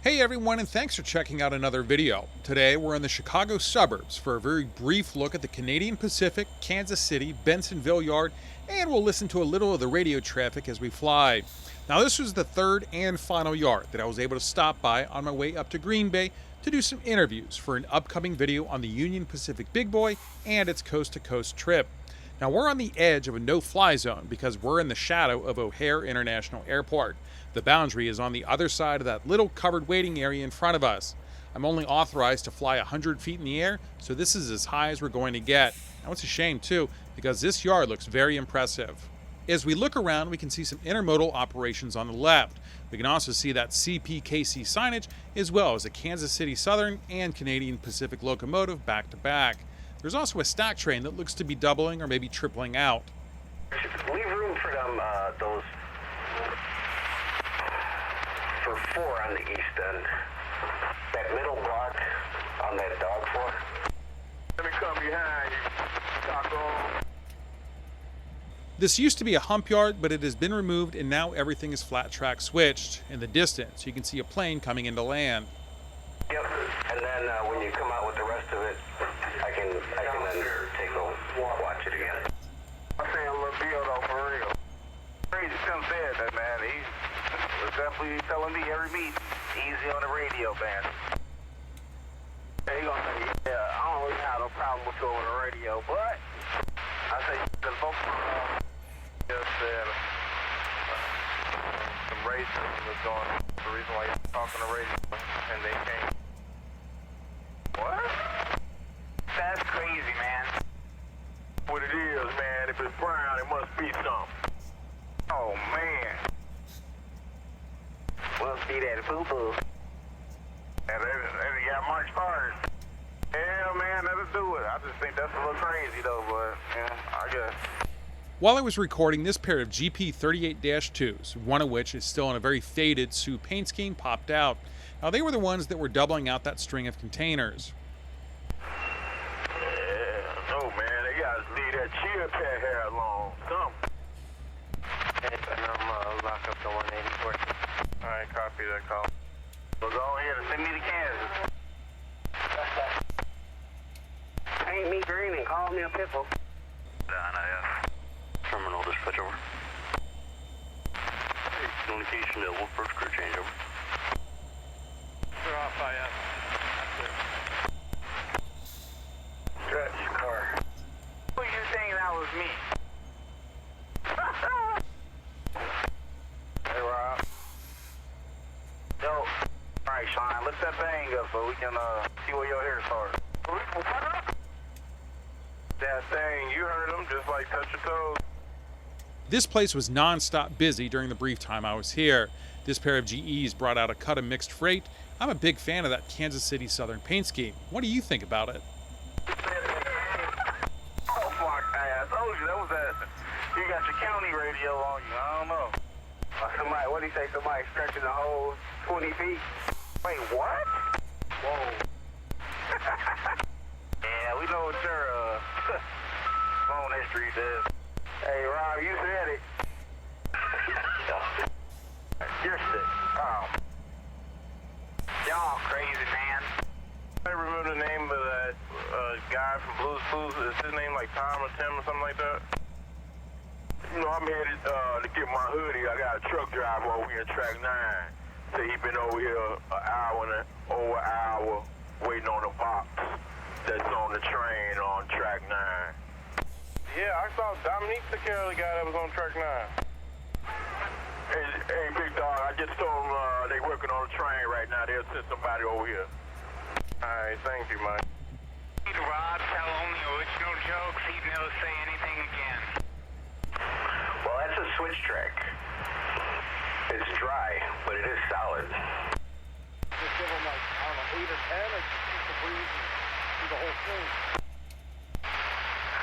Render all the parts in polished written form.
Hey everyone, and thanks for checking out another video. Today we're in the Chicago suburbs for a very brief look at the Canadian Pacific, Kansas City, Bensenville yard, and we'll listen to a little of the radio traffic as we fly. Now this was the third and final yard that I was able to stop by on my way up to Green Bay to do some interviews for an upcoming video on the Union Pacific Big Boy and its coast-to-coast trip. Now we're on the edge of a no-fly zone because we're in the shadow of O'Hare International Airport. The boundary is on the other side of that little covered waiting area in front of us. I'm only authorized to fly 100 feet in the air, so this is as high as we're going to get. Now it's a shame too, because this yard looks very impressive. As we look around, we can see some intermodal operations on the left. We can also see that CPKC signage, as well as a Kansas City Southern and Canadian Pacific locomotive back to back. There's also a stack train that looks to be doubling or maybe tripling out. Leave room for them, those for 4 on the east end. That middle block on that dog floor. Let me come behind you, Taco. This used to be a hump yard, but it has been removed and now everything is flat track switched. In the distance, you can see a plane coming into land. Yep, and then when you come out with the rest of it, I can then take a watch it again. I'm saying a little deal though, for real. Crazy Tim said that, man. He was definitely telling me every meet, easy on the radio, man. He gonna say, yeah, I don't really have no problem with you on the radio, but I say the folks just said some racism was going on. The reason why you're talking to radio, and they came. What? That's crazy, man. What it is, man, if it's brown, it must be something. Oh, man. Must be that boo-boo. And they got March 1st. Yeah, man, let us do it. I just think that's a little crazy, though, but, yeah, I guess. While I was recording, this pair of GP 38-2s, one of which is still in a very faded Sioux paint scheme, popped out. Now, they were the ones that were doubling out that string of containers. Yeah, no, man, they gotta leave that chill pad hair alone. Something. Hey, I'm lock up to 184. All right, copy that call. Well, go ahead and send me to Kansas. Paint me green and call me a pickle. Terminal dispatch over. Hey, communication to Wolf First Crew change over. They're off IS. Stretch car. Who you saying that was me? Hey, Rob. Yo. Alright, Sean, lift that bang up so we can see where your hair's hard. That thing, you heard him, just like touch your toes. This place was non-stop busy during the brief time I was here. This pair of GEs brought out a cut of mixed freight. I'm a big fan of that Kansas City Southern paint scheme. What do you think about it? Oh, fuck, I told you, that was that. You got your county radio on you, I don't know. Somebody, what do you say, somebody stretching the whole 20 feet? Wait, what? Whoa. Yeah, we know what your phone history says. Hey, Rob, you said it. You're sick. Oh. Y'all crazy, man. I remember the name of that guy from Blues Clues. Is his name like Tom or Tim or something like that? You know, I'm headed to get my hoodie. I got a truck driver over here at Track 9. So he been over here over an hour waiting on a box that's on the train on Track 9. Yeah, I saw Dominique took care of the guy that was on Track 9. Hey, big dog, I just told them they working on the train right now. They'll send somebody over here. All right, thank you, man. Rob, tell only original jokes. He'd never say anything again. Well, that's a switch track. It's dry, but it is solid. Just give them like, I don't know, 8 or 10 or just keep the breeze and do the whole thing.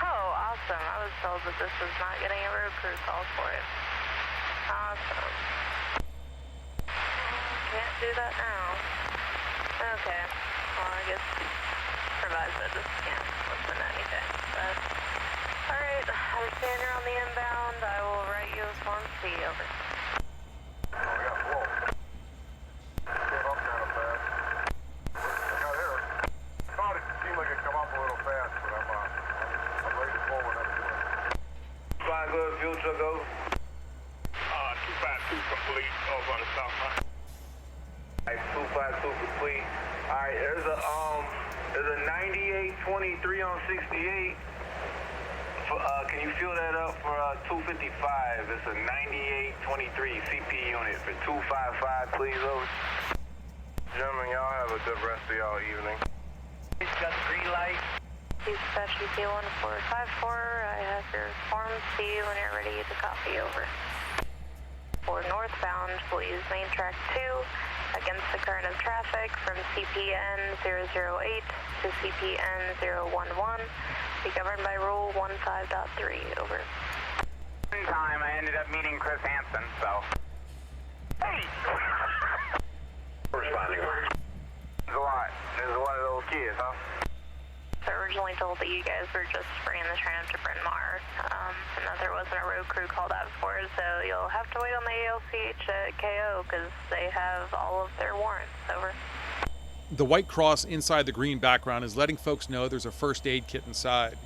Oh, awesome. I was told that this was not getting a road crew call for it. Awesome. Can't do that now. Okay. Well, I guess provides that just can't listen to anything. But, alright, I understand you're on the inbound. I will write you a Form C over. Oh, yeah, whoa. Look over. 252 complete over on the south line. Alright, 252 complete. Alright, there's a 9823 on 68. Can you fill that up for 255? It's a 9823 CP unit for 255, please, over. Gentlemen, y'all have a good rest of y'all evening. He's got the green light. Dispatch UK1454, I have your form C when you're ready to copy over. For northbound, please main track 2 against the current of traffic from CPN 008 to CPN 011. Be governed by Rule 15.3, over. In time, I ended up meeting Chris Hansen, so. Hey! Responding. There's a lot. There's one of those kids, huh? I originally told that you guys were just bringing the train up to Bryn Mawr, and that there wasn't a road crew called out for it, so you'll have to wait on the ALCH at KO, because they have all of their warrants, over. The white cross inside the green background is letting folks know there's a first aid kit inside.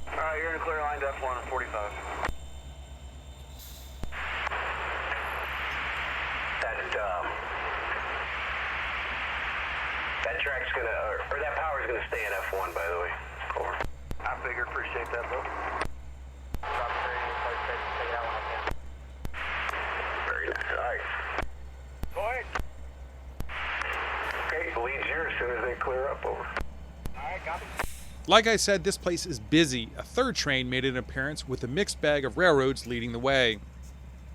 Alright, you're in a clear line to F1 at 45. That track's gonna, or that power's gonna stay in F1, by the way. Over. I figured, appreciate that, though. Very nice, alright. Go ahead. Okay, the lead's yours as soon as they clear up, over. Alright, copy. Like I said, this place is busy. A third train made an appearance with a mixed bag of railroads leading the way.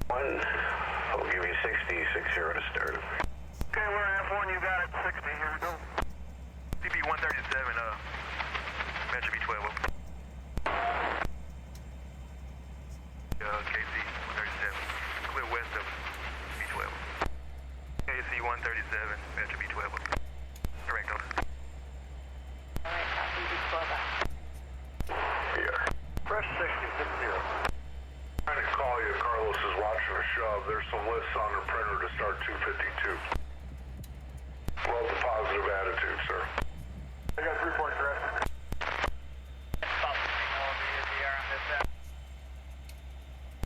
I'll give you 60 to start. Okay, we're in F1, you got it. 60, here we go. CP 137, Metro B12. KC 137, clear west of B12. KC 137, Metro B12. Correct, over. Alright, copy, B12. Here. Press 6060. Trying to call you. Carlos is watching a shove. There's some lists on the printer to start 252. Well, the positive attitude, sir. I got 3 points, correct?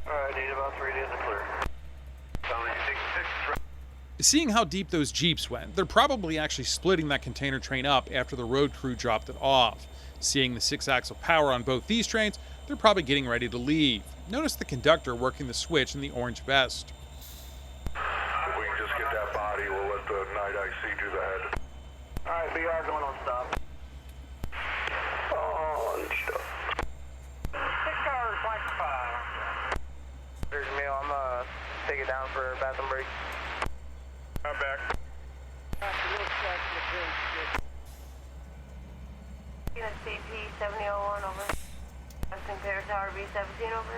Alright, need about 3 days to clear. Seeing how deep those Jeeps went, they're probably actually splitting that container train up after the road crew dropped it off. Seeing the 6-axle power on both these trains, they're probably getting ready to leave. Notice the conductor working the switch in the orange vest. If we can just get that body, we'll let the night IC do the head. Alright, BR going on stop. On stuff. 6 hours, like 5. There's Emil. I'm take it down for a bathroom break. I'm back. USCP 7001, over. Western Clear Tower B17, over.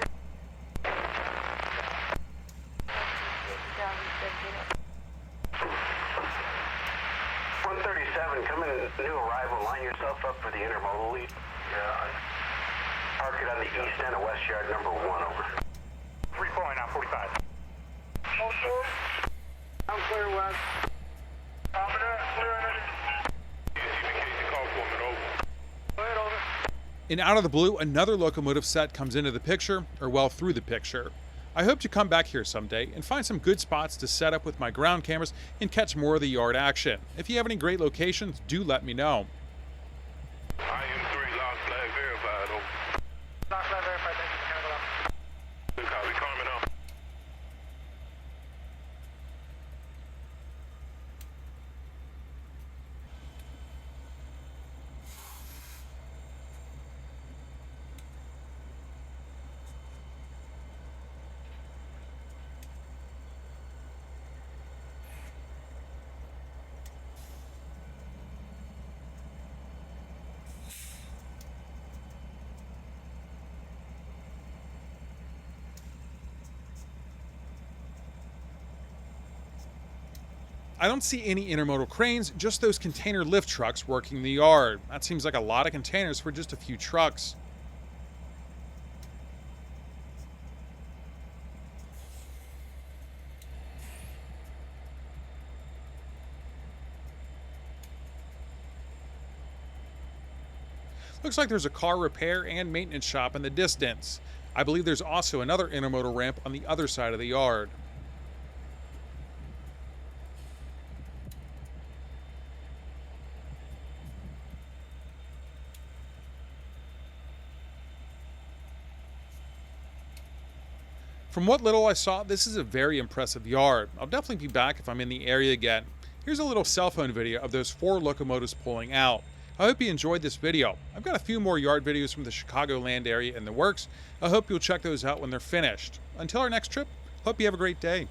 137, come in, new arrival. Line yourself up for the intermodal lead. Yeah. Park it on the east end of West Yard, number 1, over. 3 point on 45. I'm clear, West. CPKC call for it, over. Go ahead, over. And out of the blue, another locomotive set comes into the picture, or well, through the picture. I hope to come back here someday and find some good spots to set up with my ground cameras and catch more of the yard action. If you have any great locations, do let me know. IM3, lost flag verified, over. Lost flag verified, thank you for coming up. Good copy, Carmen, over. I don't see any intermodal cranes, just those container lift trucks working the yard. That seems like a lot of containers for just a few trucks. Looks like there's a car repair and maintenance shop in the distance. I believe there's also another intermodal ramp on the other side of the yard. From what little I saw, this is a very impressive yard. I'll definitely be back if I'm in the area again. Here's a little cell phone video of those 4 locomotives pulling out. I hope you enjoyed this video. I've got a few more yard videos from the Chicagoland area in the works. I hope you'll check those out when they're finished. Until our next trip, hope you have a great day.